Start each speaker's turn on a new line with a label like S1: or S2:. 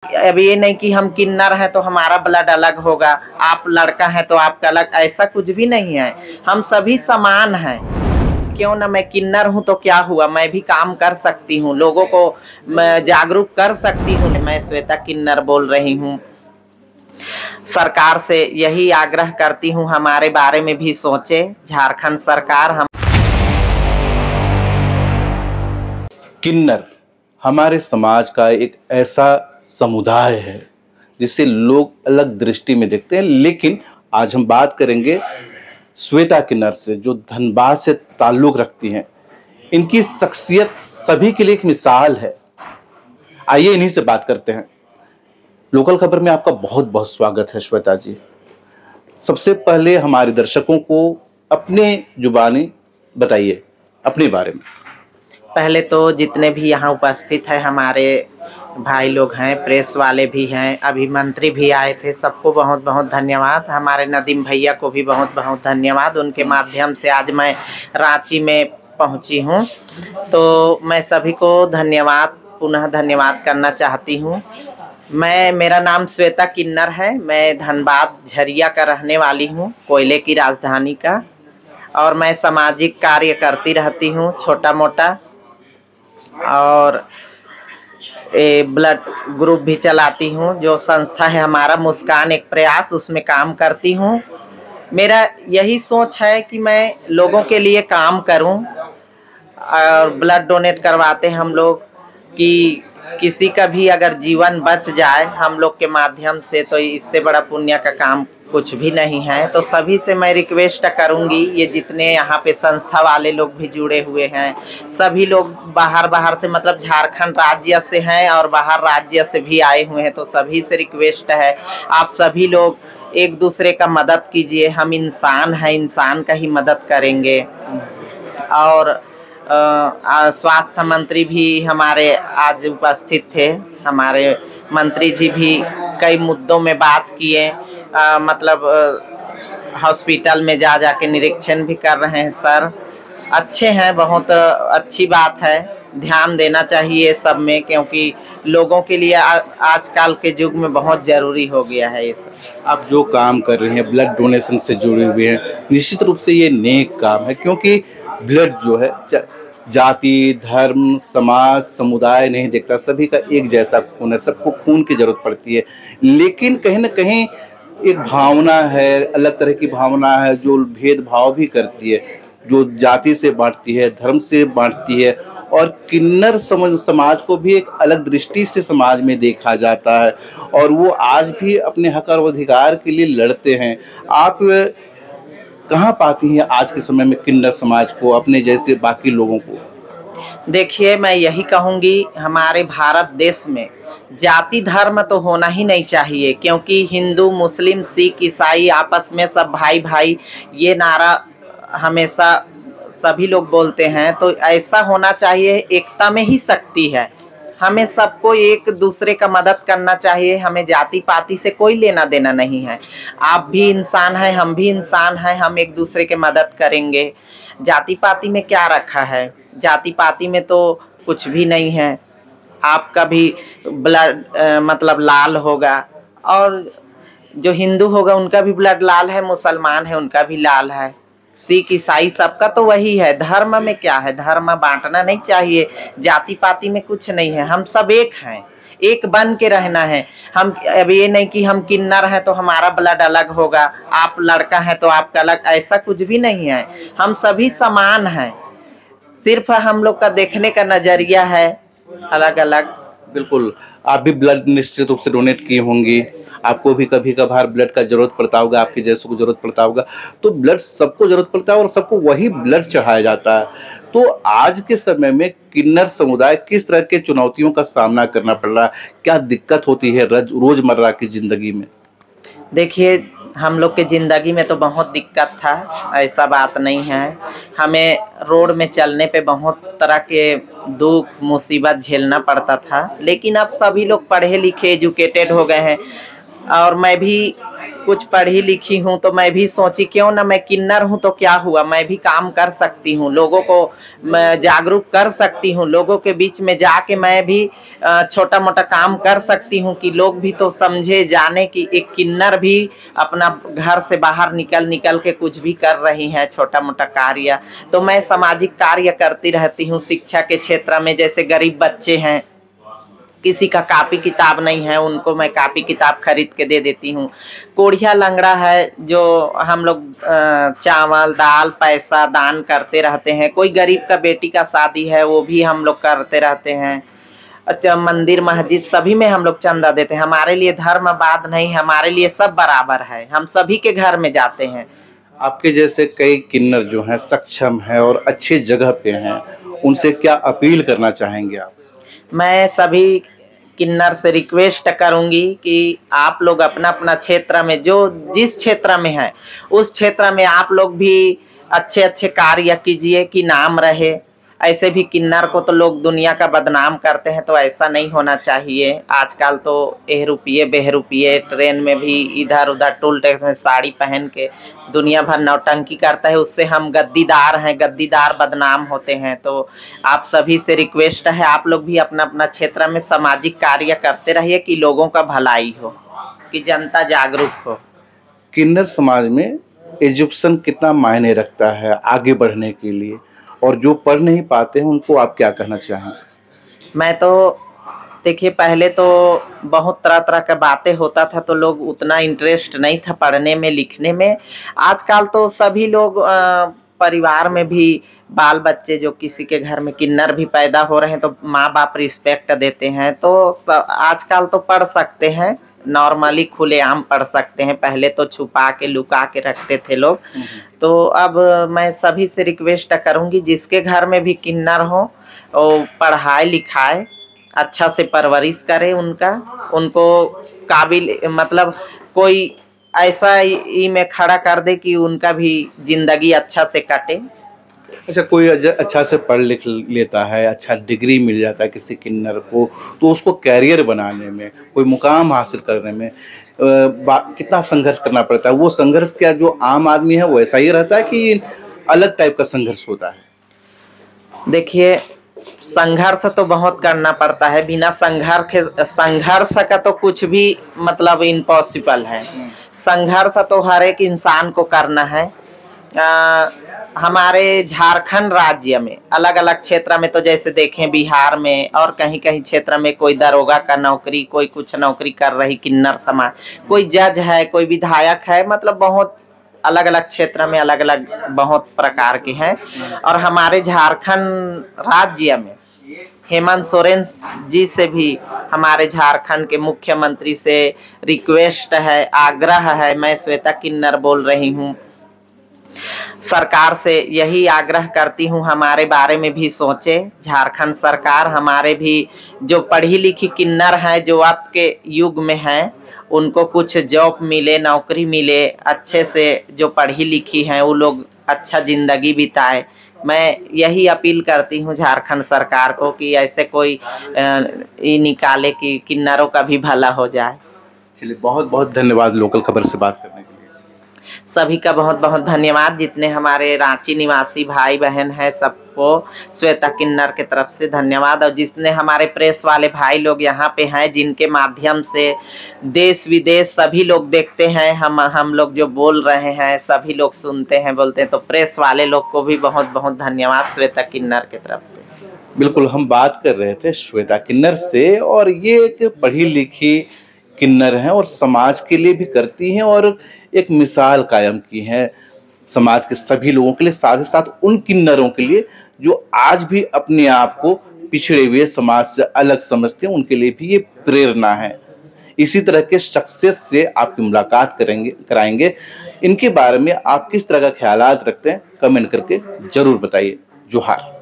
S1: अब ये नहीं कि हम किन्नर हैं तो हमारा ब्लड अलग होगा, आप लड़का हैं तो आपका अलग, ऐसा कुछ भी नहीं है। हम सभी समान हैं। क्यों ना, मैं किन्नर हूं तो क्या हुआ, मैं भी काम कर सकती हूं, लोगों को मैं जागरूक कर सकती हूं। मैं श्वेता किन्नर बोल रही हूं। सरकार से यही आग्रह करती हूं, हमारे बारे में भी सोचे झारखंड सरकार। हम
S2: किन्नर हमारे समाज का एक ऐसा समुदाय है जिसे लोग अलग दृष्टि में देखते हैं, लेकिन आज हम बात करेंगे श्वेता किन्नर से, जो धनबाद से ताल्लुक रखती हैं। इनकी शख्सियत सभी के लिए एक मिसाल है। आइए इन्हीं से बात करते हैं। लोकल खबर में आपका बहुत बहुत स्वागत है श्वेता जी। सबसे पहले हमारे दर्शकों को अपने जुबानी बताइए अपने बारे में।
S1: पहले तो जितने भी यहाँ उपस्थित हैं हमारे भाई लोग हैं, प्रेस वाले भी हैं, अभी मंत्री भी आए थे, सबको बहुत बहुत धन्यवाद। हमारे नदीम भैया को भी बहुत बहुत धन्यवाद, उनके माध्यम से आज मैं रांची में पहुँची हूँ। तो मैं सभी को पुनः धन्यवाद करना चाहती हूँ। मेरा नाम श्वेता किन्नर है। मैं धनबाद झरिया का रहने वाली हूँ, कोयले की राजधानी का, और मैं सामाजिक कार्य करती रहती हूँ छोटा मोटा, और ब्लड ग्रुप भी चलाती हूँ। जो संस्था है हमारा मुस्कान एक प्रयास, उसमें काम करती हूँ। मेरा यही सोच है कि मैं लोगों के लिए काम करूँ, और ब्लड डोनेट करवाते हैं हम लोग कि किसी का भी अगर जीवन बच जाए हम लोग के माध्यम से, तो इससे बड़ा पुण्य का काम कुछ भी नहीं है। तो सभी से मैं रिक्वेस्ट करूंगी, ये जितने यहाँ पे संस्था वाले लोग भी जुड़े हुए हैं, सभी लोग बाहर से, मतलब झारखंड राज्य से हैं और बाहर राज्य से भी आए हुए हैं, तो सभी से रिक्वेस्ट है आप सभी लोग एक दूसरे का मदद कीजिए। हम इंसान हैं, इंसान का ही मदद करेंगे। और स्वास्थ्य मंत्री भी हमारे आज उपस्थित थे। हमारे मंत्री जी भी कई मुद्दों में बात किए, मतलब हॉस्पिटल में जा के निरीक्षण भी कर रहे हैं। सर अच्छे हैं, बहुत अच्छी बात है, ध्यान देना चाहिए सब में, क्योंकि लोगों के लिए आजकल के युग में बहुत ज़रूरी हो गया है ये सब।
S2: आप जो काम कर रहे हैं ब्लड डोनेशन से जुड़े हुए हैं, निश्चित रूप से ये नेक काम है, क्योंकि ब्लड जो है जाति, धर्म, समाज, समुदाय नहीं देखता, सभी का एक जैसा खून है, सबको खून की जरूरत पड़ती है। लेकिन कहीं ना कहीं एक भावना है, अलग तरह की भावना है जो भेदभाव भी करती है, जो जाति से बांटती है, धर्म से बांटती है, और किन्नर समाज को भी एक अलग दृष्टि से समाज में देखा जाता है, और वो आज भी अपने हक और अधिकार के लिए लड़ते हैं। आप कहाँ पाती हैं आज के समय में किन्नर समाज को, अपने जैसे बाकी लोगों को?
S1: देखिए, मैं यही कहूँगी, हमारे भारत देश में जाति धर्म तो होना ही नहीं चाहिए, क्योंकि हिंदू, मुस्लिम, सिख, ईसाई आपस में सब भाई भाई, ये नारा हमेशा सभी लोग बोलते हैं। तो ऐसा होना चाहिए, एकता में ही शक्ति है। हमें सबको एक दूसरे का मदद करना चाहिए, हमें जाति पाति से कोई लेना देना नहीं है। आप भी इंसान हैं, हम भी इंसान हैं, हम एक दूसरे के मदद करेंगे। जाति पाति में क्या रखा है? जाति पाति में तो कुछ भी नहीं है। आपका भी ब्लड मतलब लाल होगा, और जो हिंदू होगा उनका भी ब्लड लाल है, मुसलमान है उनका भी लाल है, सिख ईसाई सबका तो वही है। धर्म में क्या है? धर्म बांटना नहीं चाहिए, जाति पाति में कुछ नहीं है। हम सब एक हैं, एक बन के रहना है। हम अब ये नहीं कि हम किन्नर हैं तो हमारा ब्लड अलग होगा, आप लड़का हैं तो आपका अलग, ऐसा कुछ भी नहीं है। हम सभी समान हैं, सिर्फ हम लोग का देखने का नजरिया है अलग अलग।
S2: बिल्कुल, आप भी ब्लड निश्चित रूप से डोनेट किए होंगे, आपको भी कभी कभार ब्लड का जरूरत पड़ता होगा, आपके जैसों को जरूरत पड़ता होगा। तो ब्लड सबको जरूरत पड़ता है और सबको वही ब्लड चढ़ाया जाता है। तो आज के समय में किन्नर समुदाय किस तरह के चुनौतियों का सामना करना पड़ रहा है, क्या दिक्कत होती है रोजमर्रा की जिंदगी में?
S1: देखिए, हम लोग के ज़िंदगी में तो बहुत दिक्कत था, ऐसा बात नहीं है। हमें रोड में चलने पे बहुत तरह के दुख मुसीबत झेलना पड़ता था, लेकिन अब सभी लोग पढ़े लिखे एजुकेटेड हो गए हैं, और मैं भी कुछ पढ़ी लिखी हूँ तो मैं भी सोची क्यों ना, मैं किन्नर हूँ तो क्या हुआ, मैं भी काम कर सकती हूँ, लोगों को मैं जागरूक कर सकती हूँ, लोगों के बीच में जाके मैं भी छोटा मोटा काम कर सकती हूँ कि लोग भी तो समझे जाने कि एक किन्नर भी अपना घर से बाहर निकल निकल के कुछ भी कर रही है छोटा मोटा कार्य। तो मैं सामाजिक कार्य करती रहती हूँ शिक्षा के क्षेत्र में। जैसे गरीब बच्चे हैं, किसी का कापी किताब नहीं है, उनको मैं कापी किताब खरीद के दे देती हूँ। कोढ़िया लंगड़ा है जो हम लोग चावल दाल पैसा दान करते रहते हैं। कोई गरीब का बेटी का शादी है वो भी हम लोग करते रहते हैं। अच्छा, मंदिर मस्जिद सभी में हम लोग चंदा देते हैं। हमारे लिए धर्मवाद नहीं, हमारे लिए सब बराबर है, हम सभी के घर में जाते हैं।
S2: आपके जैसे कई किन्नर जो हैं सक्षम हैं और अच्छी जगह पे हैं, उनसे क्या अपील करना चाहेंगे आप?
S1: मैं सभी किन्नर से रिक्वेस्ट करूंगी कि आप लोग अपना अपना क्षेत्र में जो जिस क्षेत्र में है उस क्षेत्र में आप लोग भी अच्छे अच्छे कार्य कीजिए कि नाम रहे। ऐसे भी किन्नर को तो लोग दुनिया का बदनाम करते हैं, तो ऐसा नहीं होना चाहिए। आजकल तो एहरुपये बेहरुपये ट्रेन में भी इधर उधर टोल टैक्स में साड़ी पहन के दुनिया भर नौटंकी करता है, उससे हम गद्दीदार हैं, गद्दीदार बदनाम होते हैं। तो आप सभी से रिक्वेस्ट है आप लोग भी अपना अपना क्षेत्र में सामाजिक कार्य करते रहिए कि लोगों का भलाई हो, कि जनता जागरूक हो।
S2: किन्नर समाज में एजुकेशन कितना मायने रखता है आगे बढ़ने के लिए, और जो पढ़ नहीं पाते हैं उनको आप क्या कहना चाहेंगे?
S1: मैं तो देखिए पहले तो बहुत तरह तरह का बातें होता था तो लोग उतना इंटरेस्ट नहीं था पढ़ने में लिखने में। आजकल तो सभी लोग परिवार में भी बाल बच्चे जो किसी के घर में किन्नर भी पैदा हो रहे हैं तो माँ बाप रिस्पेक्ट देते हैं, तो आजकल तो पढ़ सकते हैं, नॉर्मली खुलेआम पढ़ सकते हैं। पहले तो छुपा के लुका के रखते थे लोग। तो अब मैं सभी से रिक्वेस्ट करूंगी जिसके घर में भी किन्नर हो वो पढ़ाए लिखाए, अच्छा से परवरिश करे उनका, उनको काबिल मतलब कोई ऐसा ही में खड़ा कर दे कि उनका भी जिंदगी अच्छा से कटे।
S2: अच्छा, कोई अच्छा से पढ़ लिख लेता है, अच्छा डिग्री मिल जाता है किसी किन्नर को, तो उसको कैरियर बनाने में, कोई मुकाम हासिल करने में कितना संघर्ष करना पड़ता है? वो संघर्ष क्या जो आम आदमी है वो ऐसा ही रहता है कि अलग टाइप का संघर्ष होता है?
S1: देखिए संघर्ष तो बहुत करना पड़ता है, बिना संघर्ष का तो कुछ भी मतलब इम्पॉसिबल है। संघर्ष तो हर एक इंसान को करना है। हमारे झारखंड राज्य में अलग अलग क्षेत्र में तो जैसे देखें बिहार में और कहीं कहीं क्षेत्र में कोई दरोगा का नौकरी, कोई कुछ नौकरी कर रही किन्नर समाज, कोई जज है, कोई विधायक है, मतलब बहुत अलग अलग क्षेत्र में अलग अलग बहुत प्रकार के हैं। और हमारे झारखंड राज्य में हेमंत सोरेन जी से भी हमारे झारखंड के मुख्यमंत्री से रिक्वेस्ट है, आग्रह है, मैं श्वेता किन्नर बोल रही हूँ, सरकार से यही आग्रह करती हूँ हमारे बारे में भी सोचे। झारखंड सरकार हमारे भी जो पढ़ी लिखी किन्नर हैं जो आपके युग में हैं उनको कुछ जॉब मिले, नौकरी मिले, अच्छे से जो पढ़ी लिखी हैं वो लोग अच्छा जिंदगी बिताए। मैं यही अपील करती हूँ झारखंड सरकार को कि ऐसे कोई निकाले कि किन्नरों का भी भला हो जाए।
S2: चलिए, बहुत बहुत धन्यवाद लोकल खबर से बात करने के लिए।
S1: सभी का बहुत बहुत धन्यवाद, जितने हमारे रांची निवासी भाई बहन हैं सबको श्वेता किन्नर के तरफ से धन्यवाद। और जितने हमारे प्रेस वाले भाई लोग यहाँ पे हैं जिनके माध्यम से देश विदेश सभी लोग देखते हैं, हम लोग जो बोल रहे हैं सभी लोग सुनते हैं, बोलते हैं, तो प्रेस वाले लोग को भी बहुत बहुत धन्यवाद श्वेता किन्नर के तरफ से।
S2: बिल्कुल, हम बात कर रहे थे श्वेता किन्नर से, और ये एक पढ़ी लिखी किन्नर हैं और समाज के लिए भी करती हैं और एक मिसाल कायम की है समाज के सभी लोगों के लिए, साथ ही साथ उन किन्नरों के लिए जो आज भी अपने आप को पिछड़े हुए समाज से अलग समझते हैं, उनके लिए भी ये प्रेरणा है। इसी तरह के शख्सियत से आपकी मुलाकात कराएंगे। इनके बारे में आप किस तरह का ख्यालात रखते हैं कमेंट करके जरूर बताइए। जोहार।